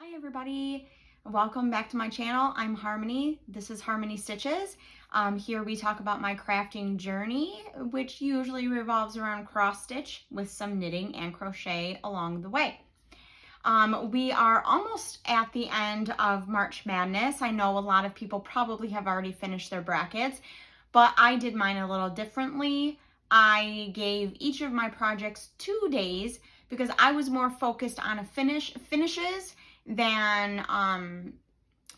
Hi everybody, welcome back to my channel. I'm Harmony. This is Harmony Stitches. Here we talk about my crafting journey, which usually revolves around cross stitch with some knitting and crochet along the way. We are almost at the end of March Madness. I know a lot of people probably have already finished their brackets, but I did mine a little differently. I gave each of my projects 2 days because I was more focused on finishes than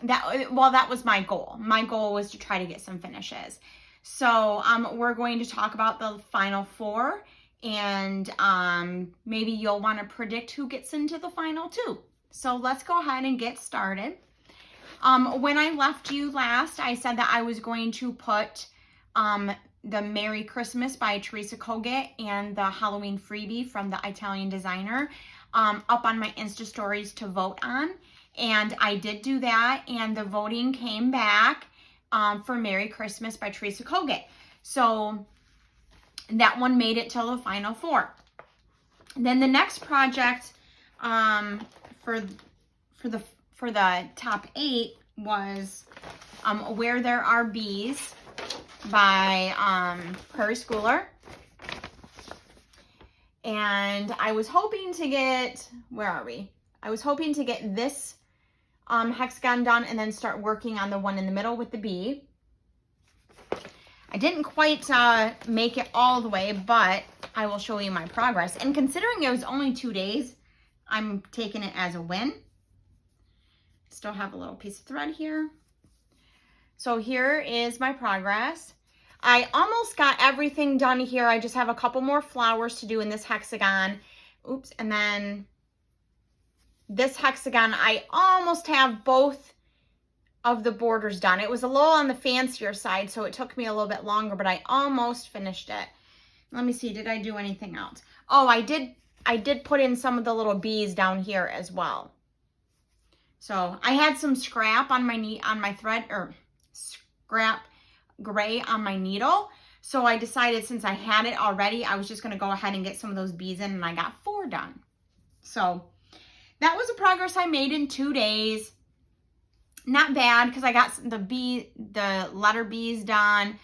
that was my goal. My goal was to try to get some finishes. So we're going to talk about the final 4, and maybe you'll want to predict who gets into the final 2. So let's go ahead and get started. When I left you last, I said that I was going to put the Merry Christmas by Teresa Kogut and the Halloween freebie from the Italian designer up on my Insta stories to vote on. And I did do that, and the voting came back for Merry Christmas by Teresa Kogut. So that one made it till the final 4. And then the next project for the top 8 was Where There Are Bees by Prairie Schooler. And I was hoping to get, where are we? I was hoping to get this hexagon done and then start working on the one in the middle with the bee. I didn't quite make it all the way, but I will show you my progress. And considering it was only 2 days, I'm taking it as a win. Still have a little piece of thread here. So here is my progress. I almost got everything done here. I just have a couple more flowers to do in this hexagon. Oops, and then this hexagon, I almost have both of the borders done. It was a little on the fancier side, so it took me a little bit longer, but I almost finished it. Let me see, did I do anything else? Oh, I did put in some of the little bees down here as well. So I had some scrap on my thread, or scrap gray on my needle. So I decided, since I had it already, I was just going to go ahead and get some of those bees in, and I got 4 done. So that was a progress I made in 2 days. Not bad, because I got the letter bees done,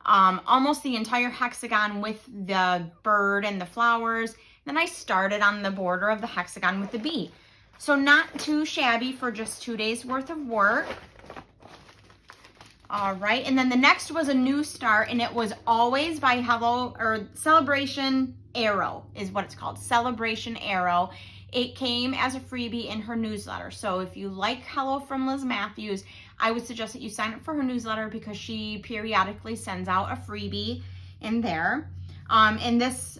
almost the entire hexagon with the bird and the flowers. Then I started on the border of the hexagon with the bee. So not too shabby for just 2 days worth of work. All right, and then the next was a new start, and it was Always by Celebration Arrow is what it's called, Celebration Arrow. It came as a freebie in her newsletter. So if you like Hello from Liz Matthews, I would suggest that you sign up for her newsletter, because she periodically sends out a freebie in there. And this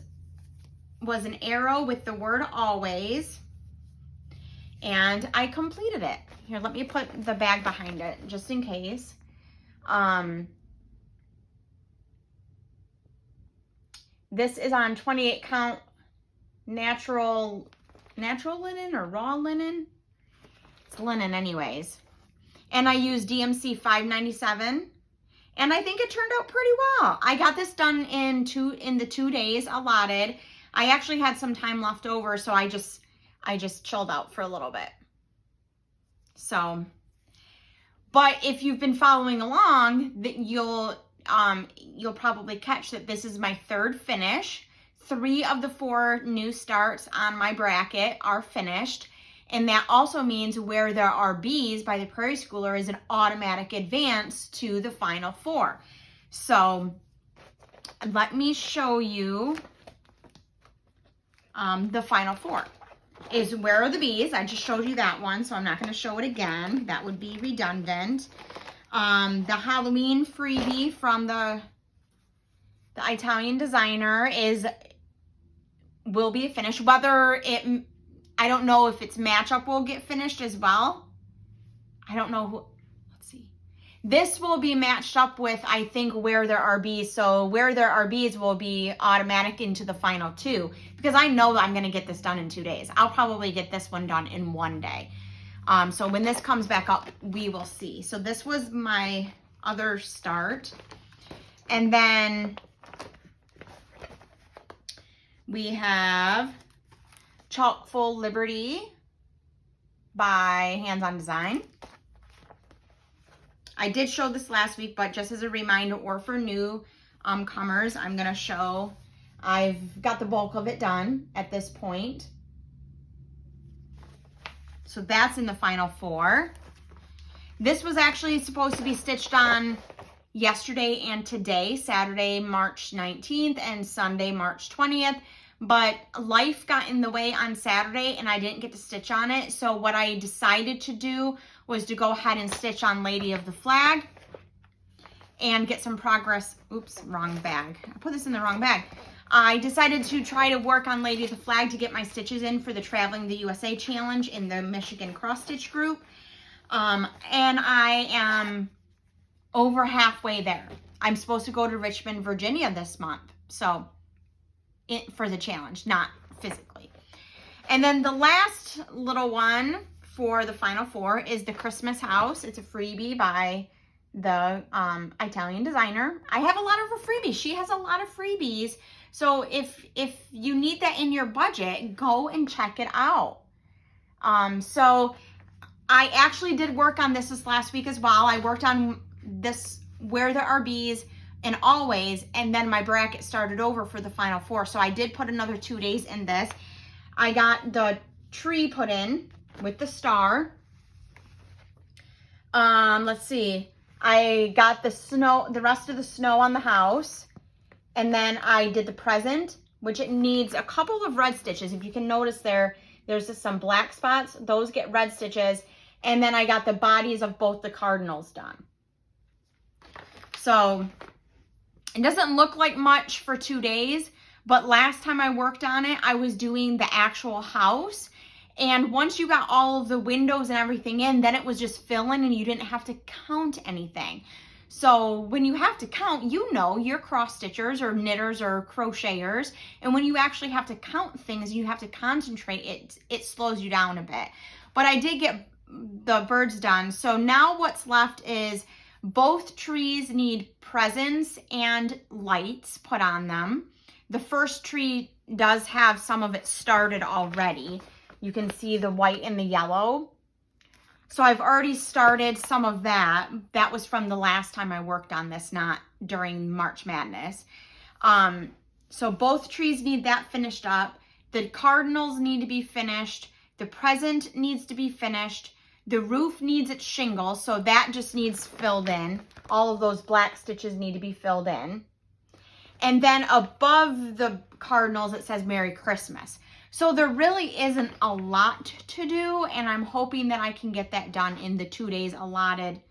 was an arrow with the word always, and I completed it. Here, let me put the bag behind it just in case. This is on 28 count natural linen or raw linen. It's linen anyways. And I used DMC 597, and I think it turned out pretty well. I got this done in the 2 days allotted. I actually had some time left over, so I just chilled out for a little bit. So, but if you've been following along, that you'll probably catch that this is my 3rd finish. 3 of the 4 new starts on my bracket are finished, and that also means Where There Are Bees by the Prairie Schooler is an automatic advance to the final 4. So let me show you the final 4. Is Where Are the Bees? I just showed you that one, so I'm not going to show it again. That would be redundant. The Halloween freebie from the Italian designer will be finished. I don't know if its matchup will get finished as well. I don't know who. Let's see. This will be matched up with, I think, Where There Are Bees. So Where There Are Bees will be automatic into the final 2, because I know I'm going to get this done in 2 days. I'll probably get this one done in 1 day. So when this comes back up, we will see. So this was my other start. And then we have Chalkful Liberty by Hands On Design. I did show this last week, but just as a reminder or for new comers, I'm going to show. I've got the bulk of it done at this point. So that's in the final 4. This was actually supposed to be stitched on yesterday and today, Saturday, March 19th and Sunday, March 20th. But life got in the way on Saturday and I didn't get to stitch on it. So what I decided to do was to go ahead and stitch on Lady of the Flag and get some progress. Oops, wrong bag. I put this in the wrong bag. I decided to try to work on Lady of the Flag to get my stitches in for the Traveling the USA challenge in the Michigan cross stitch group. And I am over halfway there. I'm supposed to go to Richmond, Virginia this month. So for the challenge, not physically. And then the last little one for the final 4 is the Christmas house. It's a freebie by the Italian designer. I have a lot of her freebies. She has a lot of freebies. So if you need that in your budget, go and check it out. So I actually did work on this last week as well. I worked on this Where There Are Bees and Always, and then my bracket started over for the final 4. So I did put another 2 days in this. I got the tree put in with the star. Let's see. I got the snow, the rest of the snow on the house. And then I did the present, which it needs a couple of red stitches. If you can notice there's just some black spots. Those get red stitches. And then I got the bodies of both the cardinals done. So it doesn't look like much for 2 days, but last time I worked on it, I was doing the actual house. And once you got all of the windows and everything in, then it was just filling and you didn't have to count anything. So when you have to count, you know, you're cross stitchers or knitters or crocheters. And when you actually have to count things, you have to concentrate, it slows you down a bit. But I did get the birds done. So now what's left is both trees need presents and lights put on them. The first tree does have some of it started already. You can see the white and the yellow. So I've already started some of that. That was from the last time I worked on this, not during March Madness. So both trees need that finished up. The cardinals need to be finished. The present needs to be finished. The roof needs its shingle, so that just needs filled in. All of those black stitches need to be filled in. And then above the cardinals, it says Merry Christmas. So there really isn't a lot to do, and I'm hoping that I can get that done in the 2 days allotted.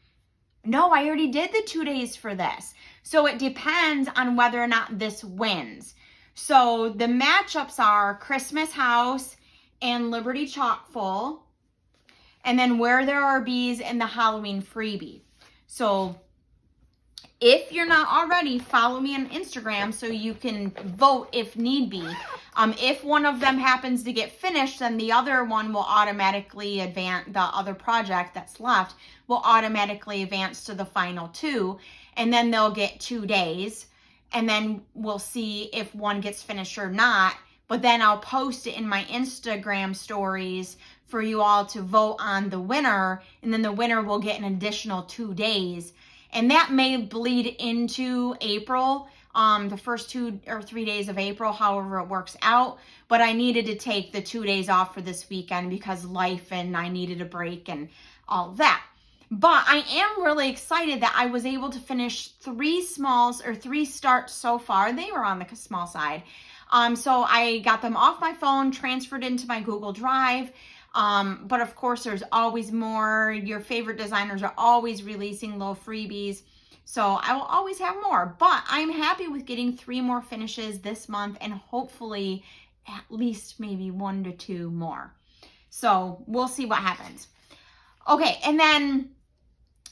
No, I already did the 2 days for this. So it depends on whether or not this wins. So the matchups are Christmas House and Liberty Chockfull, and then Where There Are Bees and the Halloween freebie. So if you're not already, follow me on Instagram so you can vote if need be. If one of them happens to get finished, then the other one will automatically advance, the other project that's left will automatically advance to the final 2. And then they'll get 2 days. And then we'll see if one gets finished or not. But then I'll post it in my Instagram stories for you all to vote on the winner. And then the winner will get an additional 2 days. And that may bleed into April, the first 2 or 3 days of April, however it works out. But I needed to take the 2 days off for this weekend because life and I needed a break and all that. But I am really excited that I was able to finish 3 smalls or 3 starts so far. They were on the small side. So I got them off my phone, transferred into my Google Drive. But of course, there's always more. Your favorite designers are always releasing little freebies. So I will always have more. But I'm happy with getting 3 more finishes this month and hopefully at least maybe 1 to 2 more. So we'll see what happens. Okay, and then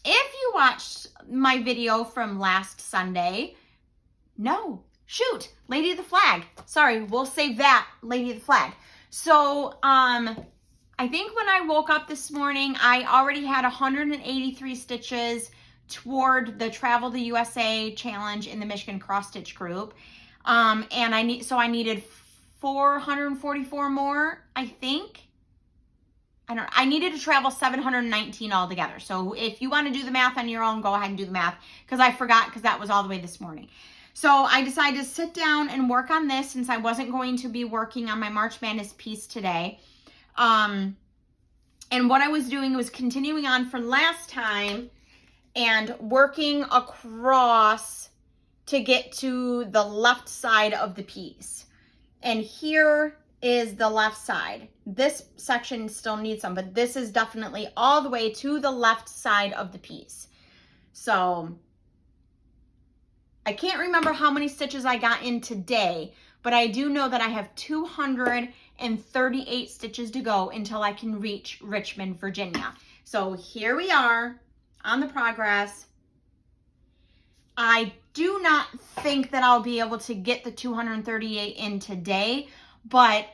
if you watched my video from last Sunday, Lady of the Flag. Sorry, we'll save that, Lady of the Flag. So, I think when I woke up this morning, I already had 183 stitches toward the Travel the USA challenge in the Michigan cross stitch group. And I needed 444 more, I think. I needed to travel 719 altogether. So if you want to do the math on your own, go ahead and do the math, because I forgot, because that was all the way this morning. So I decided to sit down and work on this since I wasn't going to be working on my March Madness piece today. And what I was doing was continuing on from last time and working across to get to the left side of the piece. And here is the left side. This section still needs some, but this is definitely all the way to the left side of the piece. So I can't remember how many stitches I got in today, but I do know that I have 238 stitches to go until I can reach Richmond, Virginia. So here we are on the progress. I do not think that I'll be able to get the 238 in today, but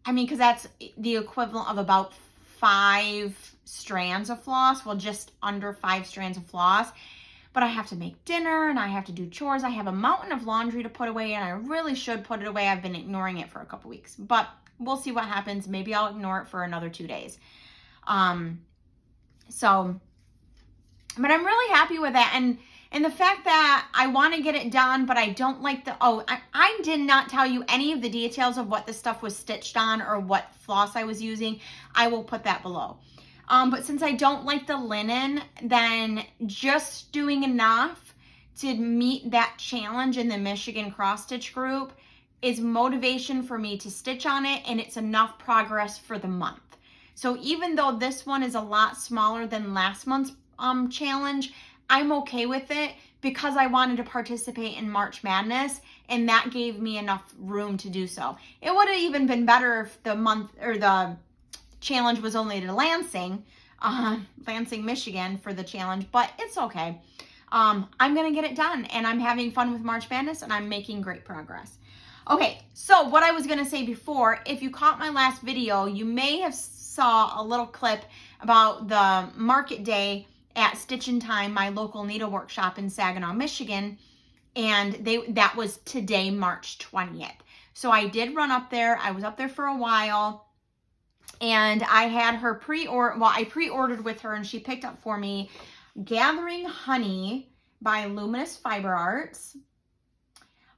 I mean, because that's the equivalent of about 5 strands of floss. Well, just under 5 strands of floss. But I have to make dinner and I have to do chores. I have a mountain of laundry to put away, and I really should put it away. I've been ignoring it for a couple weeks, but we'll see what happens. Maybe I'll ignore it for another 2 days. But I'm really happy with that. And the fact that I want to get it done, but I don't like the, I did not tell you any of the details of what this stuff was stitched on or what floss I was using. I will put that below. But since I don't like the linen, then just doing enough to meet that challenge in the Michigan cross stitch group is motivation for me to stitch on it, and it's enough progress for the month. So even though this one is a lot smaller than last month's challenge, I'm okay with it because I wanted to participate in March Madness, and that gave me enough room to do so. It would have even been better if the month or the challenge was only to Lansing, Michigan for the challenge, but it's okay. I'm going to get it done, and I'm having fun with March Madness, and I'm making great progress. Okay, so what I was going to say before, if you caught my last video, you may have saw a little clip about the market day at Stitch in Time, my local needle workshop in Saginaw, Michigan, and that was today, March 20th. So I did run up there. I was up there for a while, and I had her I pre-ordered with her, and she picked up for me Gathering Honey by Luminous Fiber Arts.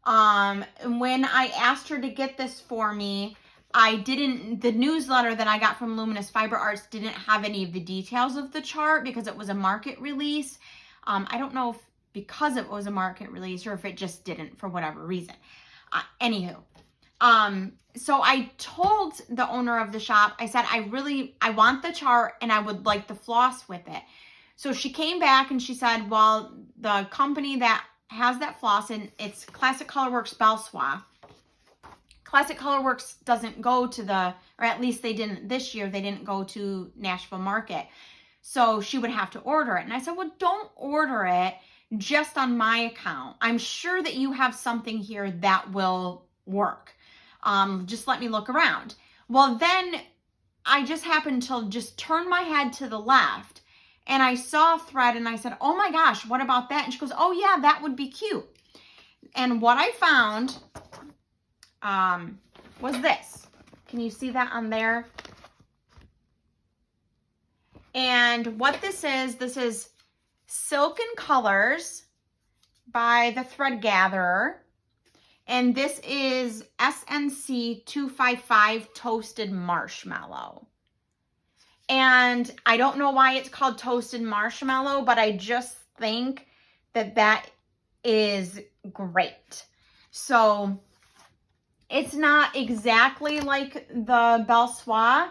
When I asked her to get this for me, the newsletter that I got from Luminous Fiber Arts didn't have any of the details of the chart because it was a market release. I don't know if because it was a market release or if it just didn't for whatever reason. Anywho, so I told the owner of the shop, I said, I want the chart and I would like the floss with it. So she came back and she said, well, the company that has that floss, and it's Classic Colorworks Belsois. Classic Colorworks doesn't go to or at least they didn't this year, they didn't go to Nashville Market. So she would have to order it. And I said, well, don't order it just on my account. I'm sure that you have something here that will work. Just let me look around. Well, then I just happened to just turn my head to the left and I saw a thread and I said, oh my gosh, what about that? And she goes, oh yeah, that would be cute. And what I found was this. Can you see that on there? And what this is Silken Colors by the Thread Gatherer. And this is SNC 255 Toasted Marshmallow. And I don't know why it's called Toasted Marshmallow, but I just think that that is great. So it's not exactly like the Belsois,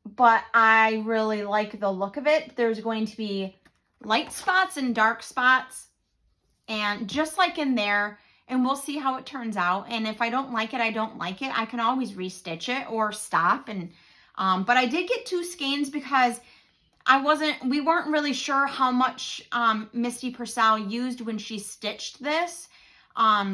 but I really like the look of it. There's going to be light spots and dark spots, and just like in there, and we'll see how it turns out. And if I don't like it, I don't like it. I can always restitch it or stop. And but I did get 2 skeins because we weren't really sure how much Misty Purcell used when she stitched this.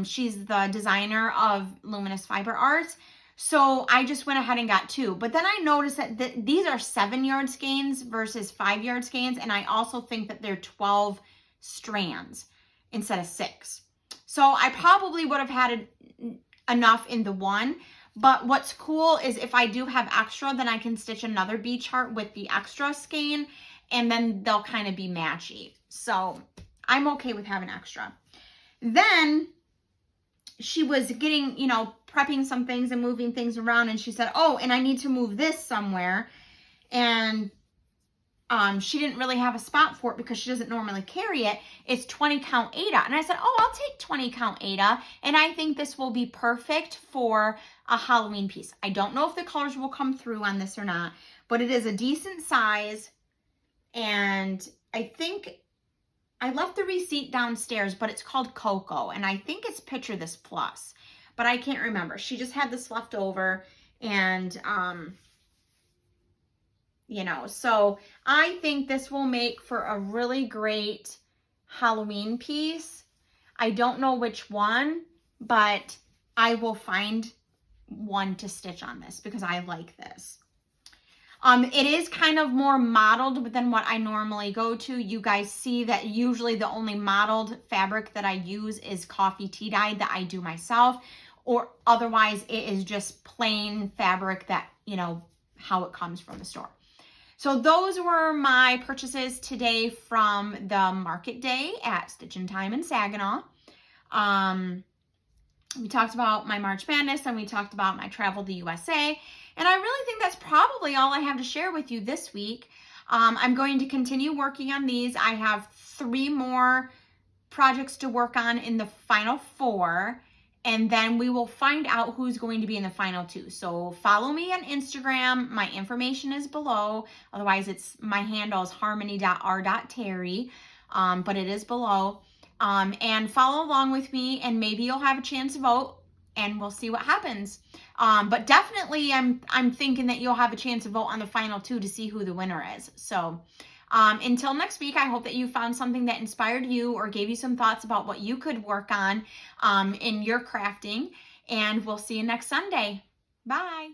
She's the designer of Luminous Fiber Arts. So I just went ahead and got 2. But then I noticed that these are 7-yard skeins versus 5-yard skeins. And I also think that they're 12 strands instead of 6. So I probably would have had enough in the one. But what's cool is if I do have extra, then I can stitch another bee chart with the extra skein, and then they'll kind of be matchy. So I'm okay with having extra. Then she was getting, you know, prepping some things and moving things around, and she said, oh, and I need to move this somewhere. And she didn't really have a spot for it because she doesn't normally carry it. It's 20 count Aida. And I said, oh, I'll take 20 count Aida. And I think this will be perfect for a Halloween piece. I don't know if the colors will come through on this or not, but it is a decent size. And I think I left the receipt downstairs, but it's called Coco. And I think it's Picture This Plus, but I can't remember. She just had this left over, and you know, so I think this will make for a really great Halloween piece. I don't know which one, but I will find one to stitch on this because I like this. It is kind of more modeled than what I normally go to. You guys see that usually the only modeled fabric that I use is coffee tea dye that I do myself, or otherwise it is just plain fabric that, you know, how it comes from the store. So those were my purchases today from the market day at Stitchin' Time in Saginaw. We talked about my March Madness, and we talked about my travel to USA. And I really think that's probably all I have to share with you this week. I'm going to continue working on these. I have 3 more projects to work on in the final 4. And then we will find out who's going to be in the final 2. So follow me on Instagram. My information is below. Otherwise, my handle is harmony.r.terry, but it is below. And follow along with me, and maybe you'll have a chance to vote, and we'll see what happens. But definitely, I'm thinking that you'll have a chance to vote on the final 2 to see who the winner is. So until next week, I hope that you found something that inspired you or gave you some thoughts about what you could work on in your crafting. And we'll see you next Sunday. Bye.